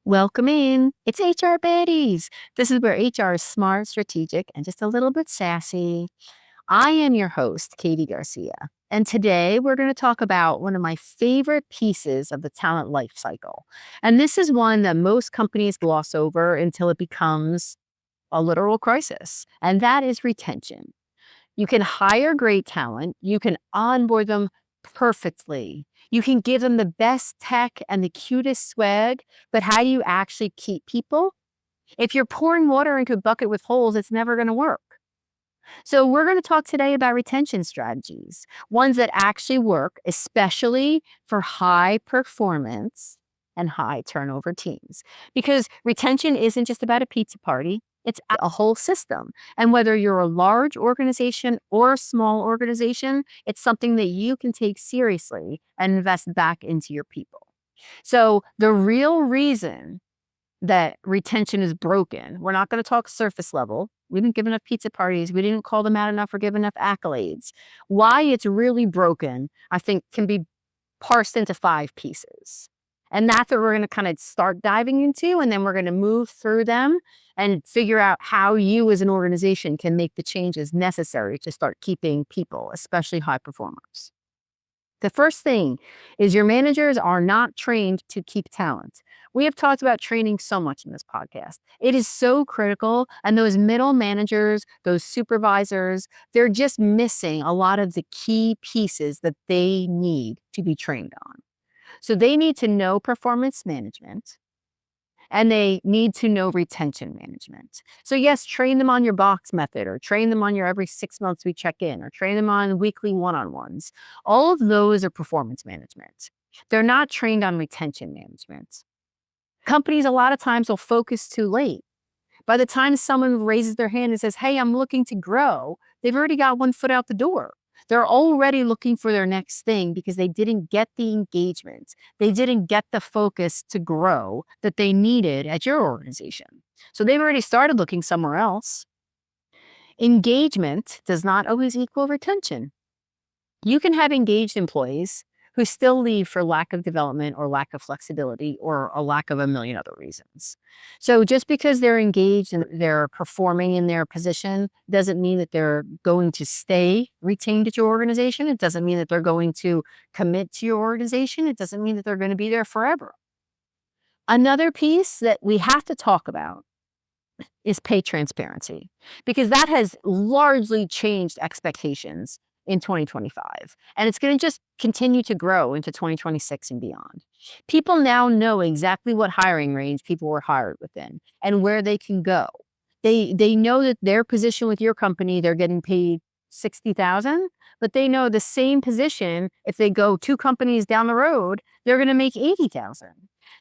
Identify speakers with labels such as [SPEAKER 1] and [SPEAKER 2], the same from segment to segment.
[SPEAKER 1] Welcome in. It's HR Baddies. This is where HR is smart, strategic, and just a little bit sassy. I am your host, Katie Garcia. And today we're going to talk about one of my favorite pieces of the talent life cycle. And this is one that most companies gloss over until it becomes a literal crisis. And that is retention. You can hire great talent. You can onboard them perfectly. You can give them the best tech and the cutest swag, but how do you actually keep people? If you're pouring water into a bucket with holes, it's never going to work. So we're going to talk today about retention strategies, ones that actually work, especially for high performance and high turnover teams. Because retention isn't just about a pizza party. It's a whole system. And whether you're a large organization or a small organization, it's something that you can take seriously and invest back into your people. So the real reason that retention is broken, we're not going to talk surface level. We didn't give enough pizza parties. We didn't call them out enough or give enough accolades. Why it's really broken, I think, can be parsed into 5 pieces. And that's what we're going to kind of start diving into. And then we're going to move through them and figure out how you as an organization can make the changes necessary to start keeping people, especially high performers. The first thing is your managers are not trained to keep talent. We have talked about training so much in this podcast. It is so critical. And those middle managers, those supervisors, they're just missing a lot of the key pieces that they need to be trained on. So they need to know performance management and they need to know retention management. So yes, train them on your box method or train them on your every 6 months we check in or train them on weekly one-on-ones. All of those are performance management. They're not trained on retention management. Companies a lot of times will focus too late. By the time someone raises their hand and says, hey, I'm looking to grow, they've already got one foot out the door. They're already looking for their next thing because they didn't get the engagement. They didn't get the focus to grow that they needed at your organization. So they've already started looking somewhere else. Engagement does not always equal retention. You can have engaged employees who still leave for lack of development or lack of flexibility or a lack of a million other reasons. So just because they're engaged and they're performing in their position doesn't mean that they're going to stay retained at your organization. It doesn't mean that they're going to commit to your organization. It doesn't mean that they're going to be there forever. Another piece that we have to talk about is pay transparency, because that has largely changed expectations in 2025. And it's going to just continue to grow into 2026 and beyond. People now know exactly what hiring range people were hired within and where they can go. They know that their position with your company, they're getting paid $60,000, but they know the same position, if they go 2 companies down the road, they're going to make $80,000.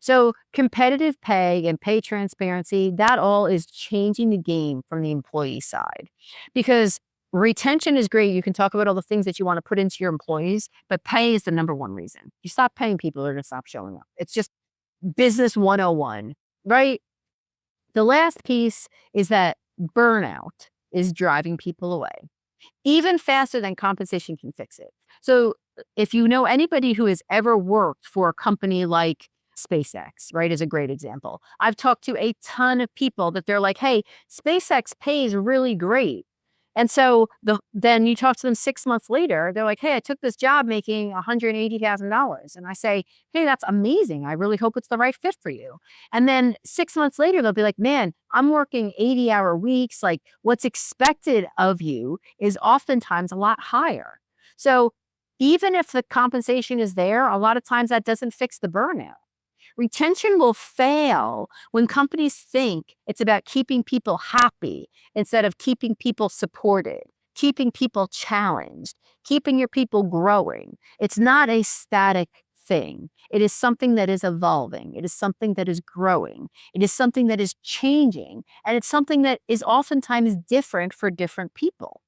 [SPEAKER 1] So competitive pay and pay transparency, that all is changing the game from the employee side, because retention is great. You can talk about all the things that you want to put into your employees, but pay is the number one reason. You stop paying people, they're going to stop showing up. It's just business 101, right? The last piece is that burnout is driving people away, even faster than compensation can fix it. So if you know anybody who has ever worked for a company like SpaceX, right, is a great example. I've talked to a ton of people that they're like, hey, SpaceX pays really great. And so then you talk to them 6 months later, they're like, hey, I took this job making $180,000. And I say, hey, that's amazing. I really hope it's the right fit for you. And then 6 months later, they'll be like, man, I'm working 80-hour weeks. Like, what's expected of you is oftentimes a lot higher. So even if the compensation is there, a lot of times that doesn't fix the burnout. Retention will fail when companies think it's about keeping people happy instead of keeping people supported, keeping people challenged, keeping your people growing. It's not a static thing. It is something that is evolving. It is something that is growing. It is something that is changing. And it's something that is oftentimes different for different people.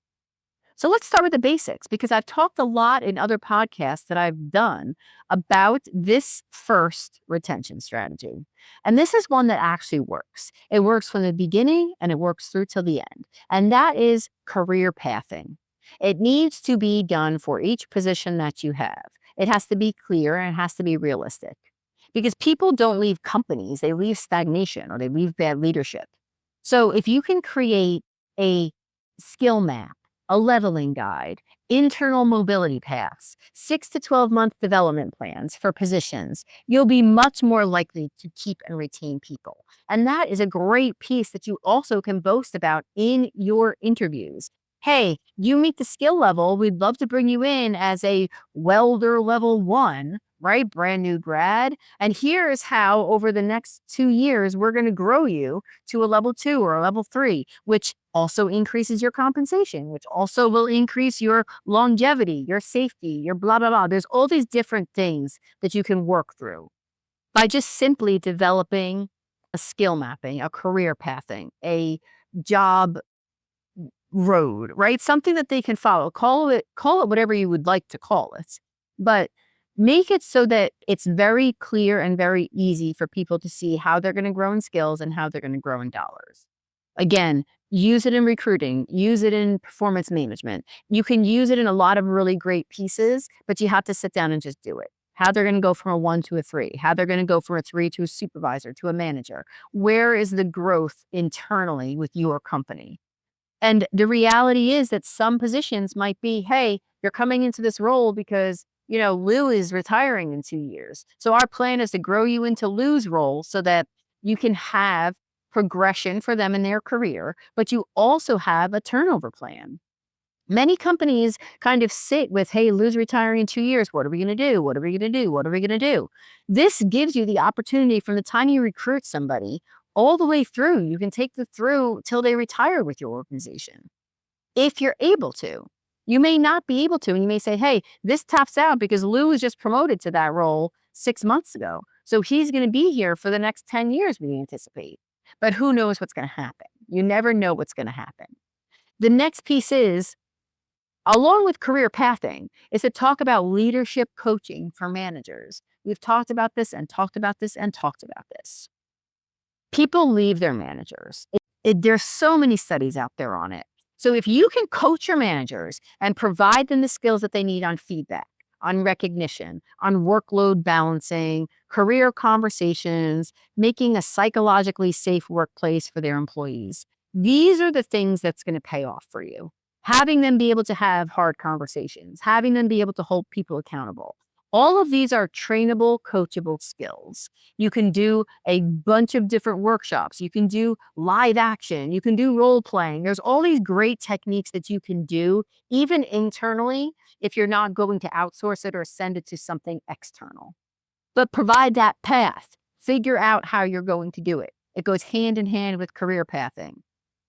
[SPEAKER 1] So let's start with the basics, because I've talked a lot in other podcasts that I've done about this first retention strategy. And this is one that actually works. It works from the beginning and it works through till the end. And that is career pathing. It needs to be done for each position that you have. It has to be clear and it has to be realistic. because people don't leave companies, they leave stagnation or they leave bad leadership. So if you can create a skill map, a leveling guide, internal mobility paths, 6 to 12 month development plans for positions, you'll be much more likely to keep and retain people. And that is a great piece that you also can boast about in your interviews. Hey, you meet the skill level. We'd love to bring you in as a welder level 1, right? Brand new grad. And here's how over the next 2 years, we're going to grow you to a level 2 or a level 3, which also increases your compensation, which also will increase your longevity, your safety, your blah, blah, blah. There's all these different things that you can work through by just simply developing a skill mapping, a career pathing, a job road, right? Something that they can follow. Call it whatever you would like to call it. But make it so that it's very clear and very easy for people to see how they're going to grow in skills and how they're going to grow in dollars. Again, use it in recruiting, use it in performance management. You can use it in a lot of really great pieces, but you have to sit down and just do it. How they're going to go from a 1 to a 3, how they're going to go from a 3 to a supervisor, to a manager. Where is the growth internally with your company? And the reality is that some positions might be, hey, you're coming into this role because, Lou is retiring in 2 years. So our plan is to grow you into Lou's role so that you can have progression for them in their career, but you also have a turnover plan. Many companies kind of sit with, hey, Lou's retiring in 2 years. What are we going to do? What are we going to do? What are we going to do? This gives you the opportunity from the time you recruit somebody all the way through. You can take them through till they retire with your organization. If you're able to, you may not be able to. And you may say, hey, this tops out because Lou was just promoted to that role 6 months ago. So he's going to be here for the next 10 years, we anticipate. But who knows what's going to happen? You never know what's going to happen. The next piece is, along with career pathing, is to talk about leadership coaching for managers. We've talked about this and talked about this and talked about this. People leave their managers. There's so many studies out there on it. So if you can coach your managers and provide them the skills that they need on feedback, on recognition, on workload balancing, career conversations, making a psychologically safe workplace for their employees, these are the things that's going to pay off for you. Having them be able to have hard conversations, having them be able to hold people accountable. All of these are trainable, coachable skills. You can do a bunch of different workshops. You can do live action. You can do role playing. There's all these great techniques that you can do, even internally, if you're not going to outsource it or send it to something external. But provide that path. Figure out how you're going to do it. It goes hand in hand with career pathing.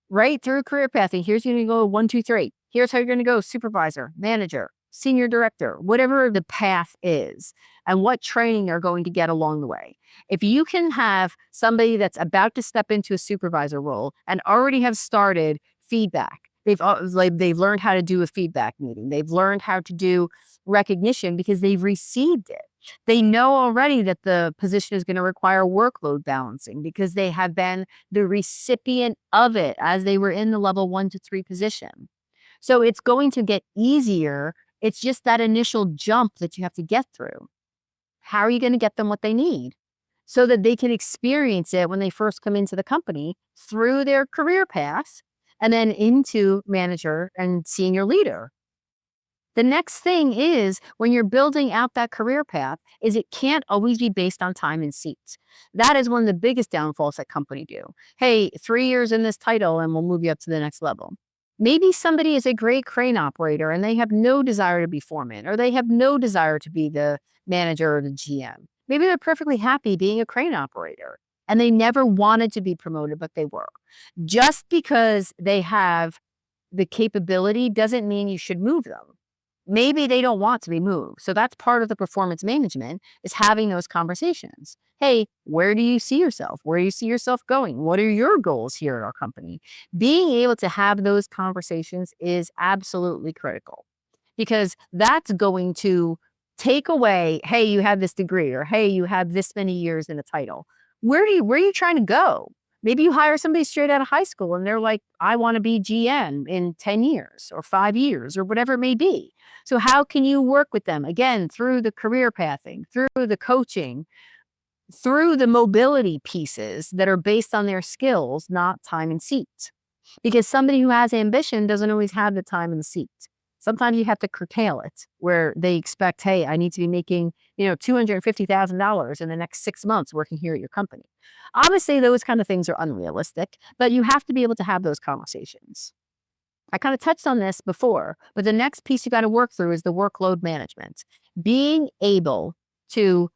[SPEAKER 1] Right through career pathing, here's going to go 1, 2, 3. Here's how you're going to go: supervisor, manager, senior director, whatever the path is, and what training they're going to get along the way. If you can have somebody that's about to step into a supervisor role and already have started feedback, they've learned how to do a feedback meeting, they've learned how to do recognition because they've received it. They know already that the position is going to require workload balancing because they have been the recipient of it as they were in the level 1 to 3 position. So it's going to get easier. It's just that initial jump that you have to get through. How are you going to get them what they need so that they can experience it when they first come into the company through their career path and then into manager and senior leader? The next thing is, when you're building out that career path, is it can't always be based on time and seats. That is one of the biggest downfalls that company do. Hey, 3 years in this title and we'll move you up to the next level. Maybe somebody is a great crane operator and they have no desire to be foreman, or they have no desire to be the manager or the GM. Maybe they're perfectly happy being a crane operator and they never wanted to be promoted, but they were. Just because they have the capability doesn't mean you should move them. Maybe they don't want to be moved. So that's part of the performance management, is having those conversations. Hey, where do you see yourself? Where do you see yourself going? What are your goals here at our company? Being able to have those conversations is absolutely critical, because that's going to take away, hey, you have this degree, or hey, you have this many years in a title. Where are you trying to go? Maybe you hire somebody straight out of high school and they're like, I want to be GM in 10 years or 5 years or whatever it may be. So how can you work with them? Again, through the career pathing, through the coaching, through the mobility pieces that are based on their skills, not time and seat. Because somebody who has ambition doesn't always have the time and the seat. Sometimes you have to curtail it where they expect, hey, I need to be making, $250,000 in the next 6 months working here at your company. Obviously, those kind of things are unrealistic, but you have to be able to have those conversations. I kind of touched on this before, but the next piece you got to work through is the workload management. Being able to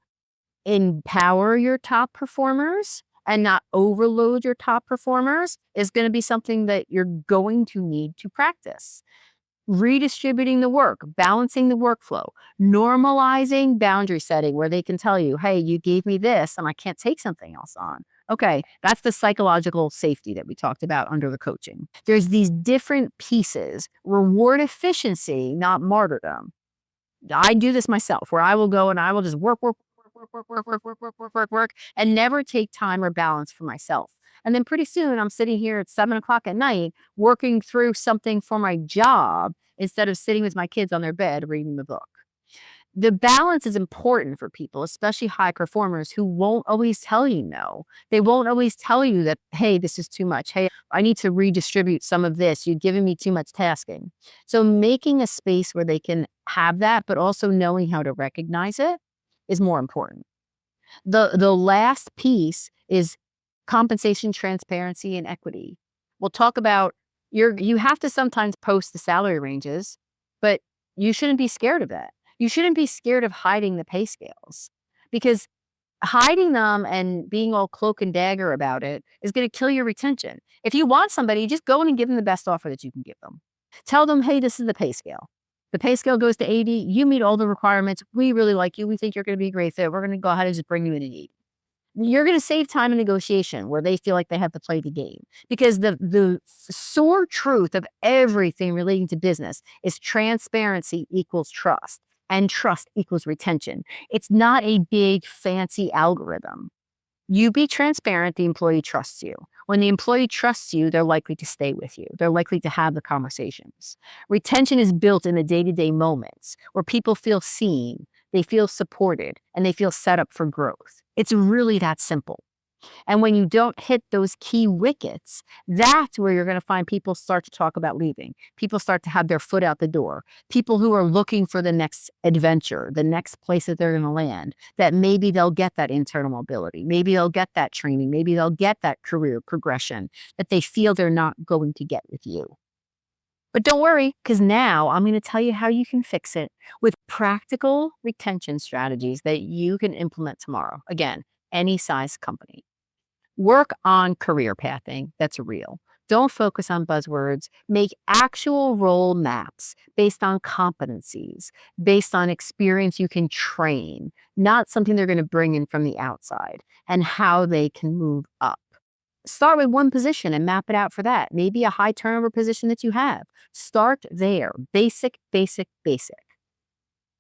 [SPEAKER 1] empower your top performers and not overload your top performers is going to be something that you're going to need to practice. Redistributing the work, balancing the workflow, normalizing boundary setting where they can tell you, hey, you gave me this and I can't take something else on. Okay, that's the psychological safety that we talked about under the coaching. There's these different pieces, reward efficiency, not martyrdom. I do this myself where I will go and I will just work, and never take time or balance for myself. And then pretty soon I'm sitting here at 7 o'clock at night working through something for my job instead of sitting with my kids on their bed reading the book. The balance is important for people, especially high performers who won't always tell you no. They won't always tell you that, hey, this is too much. Hey, I need to redistribute some of this. You're giving me too much tasking. So making a space where they can have that, but also knowing how to recognize it is more important. The last piece is compensation, transparency, and equity. We'll talk about you have to sometimes post the salary ranges, but you shouldn't be scared of that. You shouldn't be scared of hiding the pay scales because hiding them and being all cloak and dagger about it is going to kill your retention. If you want somebody, just go in and give them the best offer that you can give them. Tell them, hey, this is the pay scale. The pay scale goes to 80. You meet all the requirements. We really like you. We think you're going to be a great fit. We're going to go ahead and just bring you in at 80. You're going to save time in negotiation where they feel like they have to play the game because the sore truth of everything relating to business is transparency equals trust and trust equals retention. It's not a big fancy algorithm. You be transparent, the employee trusts you. When the employee trusts you, they're likely to stay with you. They're likely to have the conversations. Retention is built in the day-to-day moments where people feel seen, they feel supported, and they feel set up for growth. It's really that simple. And when you don't hit those key wickets, that's where you're going to find people start to talk about leaving. People start to have their foot out the door. People who are looking for the next adventure, the next place that they're going to land, that maybe they'll get that internal mobility. Maybe they'll get that training. Maybe they'll get that career progression that they feel they're not going to get with you. But don't worry, because now I'm going to tell you how you can fix it with practical retention strategies that you can implement tomorrow. Again, any size company. Work on career pathing that's real. Don't focus on buzzwords. Make actual role maps based on competencies, based on experience you can train, not something they're going to bring in from the outside, and how they can move up. Start with one position and map it out for that. Maybe a high turnover position that you have. Start there. Basic, basic, basic.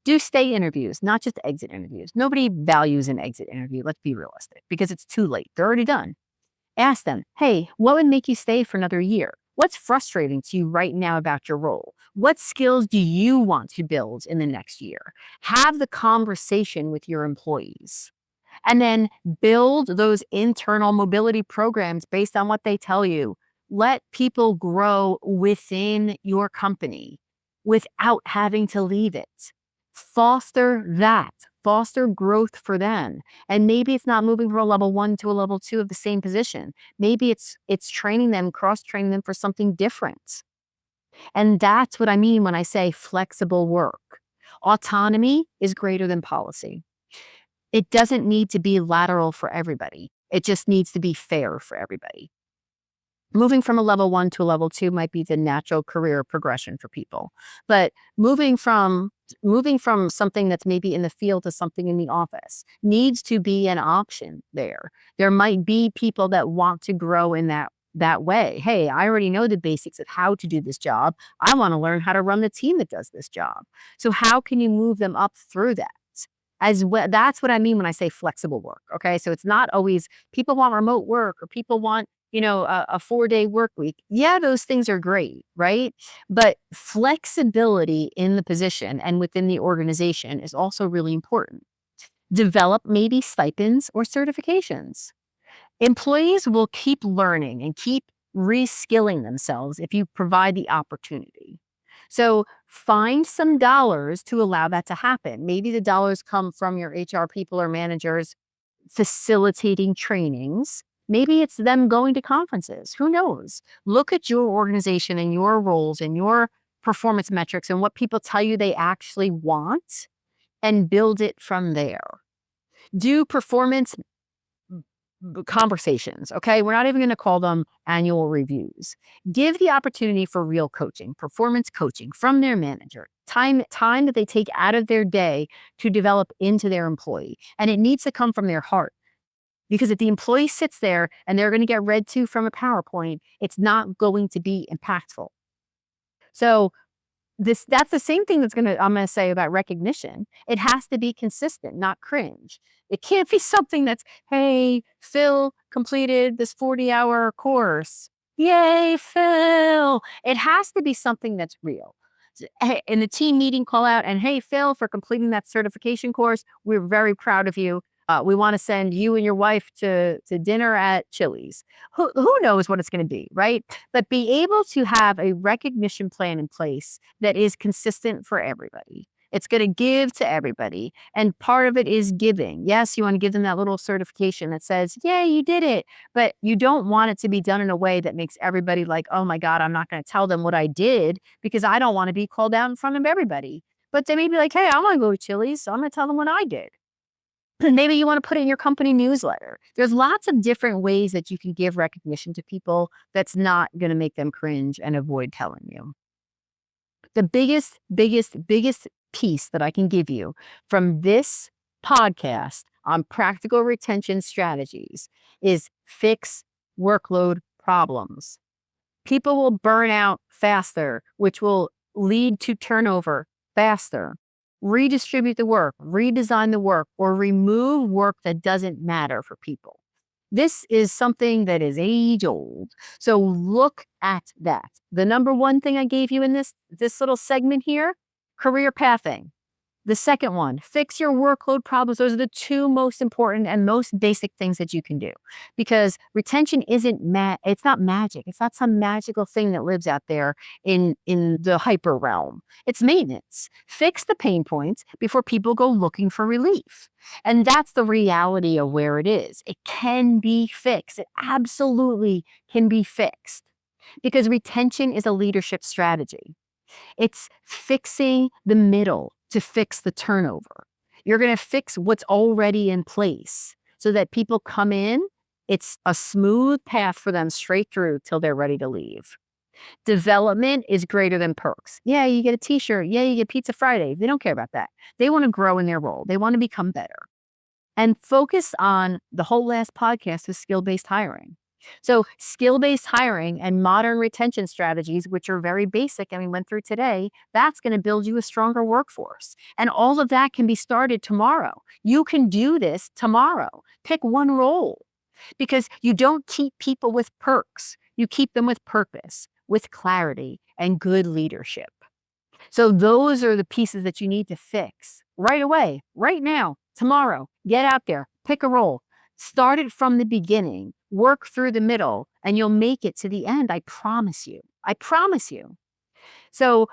[SPEAKER 1] Do stay interviews, not just exit interviews. Nobody values an exit interview. Let's be realistic because it's too late. They're already done. Ask them, hey, what would make you stay for another year? What's frustrating to you right now about your role? What skills do you want to build in the next year? Have the conversation with your employees. And then build those internal mobility programs based on what they tell you. Let people grow within your company without having to leave it. Foster that. Foster growth for them. And maybe it's not moving from a level 1 to a level 2 of the same position. Maybe it's training them, cross-training them for something different. And that's what I mean when I say flexible work. Autonomy is greater than policy. It doesn't need to be lateral for everybody. It just needs to be fair for everybody. Moving from a level 1 to a level 2 might be the natural career progression for people. But moving from something that's maybe in the field to something in the office needs to be an option there. There might be people that want to grow in that way. Hey, I already know the basics of how to do this job. I want to learn how to run the team that does this job. So how can you move them up through that? As well, that's what I mean when I say flexible work. Okay. So it's not always people want remote work or people want, a 4-day work week. Yeah, those things are great, right? But flexibility in the position and within the organization is also really important. Develop maybe stipends or certifications. Employees will keep learning and keep reskilling themselves if you provide the opportunity. So find some dollars to allow that to happen. Maybe the dollars come from your HR people or managers facilitating trainings. Maybe it's them going to conferences. Who knows? Look at your organization and your roles and your performance metrics and what people tell you they actually want and build it from there. Do performance conversations. Okay. We're not even going to call them annual reviews. Give the opportunity for real coaching, performance coaching from their manager, time that they take out of their day to develop into their employee. And it needs to come from their heart. Because if the employee sits there and they're going to get read to from a PowerPoint, it's not going to be impactful. So that's the same thing I'm gonna say about recognition. It has to be consistent, not cringe. It can't be something that's, hey, Phil completed this 40-hour course. Yay, Phil. It has to be something that's real. In the team meeting, call out and, hey, Phil, for completing that certification course, we're very proud of you. We want to send you and your wife to dinner at Chili's. Who knows what it's going to be, right? But be able to have a recognition plan in place that is consistent for everybody. It's going to give to everybody. And part of it is giving. Yes, you want to give them that little certification that says, yeah, you did it. But you don't want it to be done in a way that makes everybody like, oh my God, I'm not going to tell them what I did because I don't want to be called out in front of everybody. But they may be like, hey, I want to go to Chili's, so I'm going to tell them what I did. And maybe you want to put it in your company newsletter. There's lots of different ways that you can give recognition to people that's not going to make them cringe and avoid telling you. The biggest piece that I can give you from this podcast on practical retention strategies is fix workload problems. People will burn out faster, which will lead to turnover faster. Redistribute the work, redesign the work, or remove work that doesn't matter for people. This is something that is age old. So look at that. The number one thing I gave you in this little segment here, career pathing. The second one, fix your workload problems. Those are the two most important and most basic things that you can do, because retention isn't it's not magic. It's not some magical thing that lives out there in the hyper realm. It's maintenance. Fix the pain points before people go looking for relief. And that's the reality of where it is. It can be fixed. It absolutely can be fixed, because retention is a leadership strategy. It's fixing the middle to fix the turnover. You're going to fix what's already in place so that people come in. It's a smooth path for them straight through till they're ready to leave. Development is greater than perks. Yeah, you get a t-shirt. Yeah, you get Pizza Friday. They don't care about that. They want to grow in their role. They want to become better. And focus on the whole last podcast is skill-based hiring. So skill-based hiring and modern retention strategies, which are very basic and we went through today, that's going to build you a stronger workforce. And all of that can be started tomorrow. You can do this tomorrow. Pick one role, because you don't keep people with perks. You keep them with purpose, with clarity, and good leadership. So those are the pieces that you need to fix right away, right now, tomorrow. Get out there, pick a role, start it from the beginning, work through the middle, and you'll make it to the end. I promise you. I promise you. So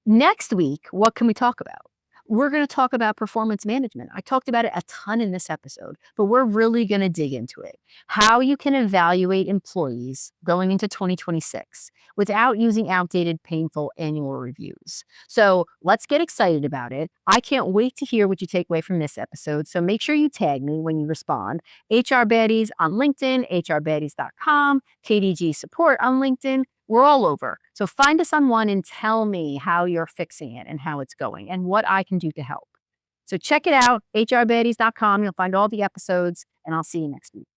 [SPEAKER 1] next week, what can we talk about? We're going to talk about performance management. I talked about it a ton in this episode, but we're really going to dig into it. How you can evaluate employees going into 2026 without using outdated, painful annual reviews. So let's get excited about it. I can't wait to hear what you take away from this episode. So make sure you tag me when you respond. HR Baddies on LinkedIn, hrbaddies.com, KDG support on LinkedIn. We're all over. So find us on one and tell me how you're fixing it and how it's going and what I can do to help. So check it out, hrbaddies.com. You'll find all the episodes, and I'll see you next week.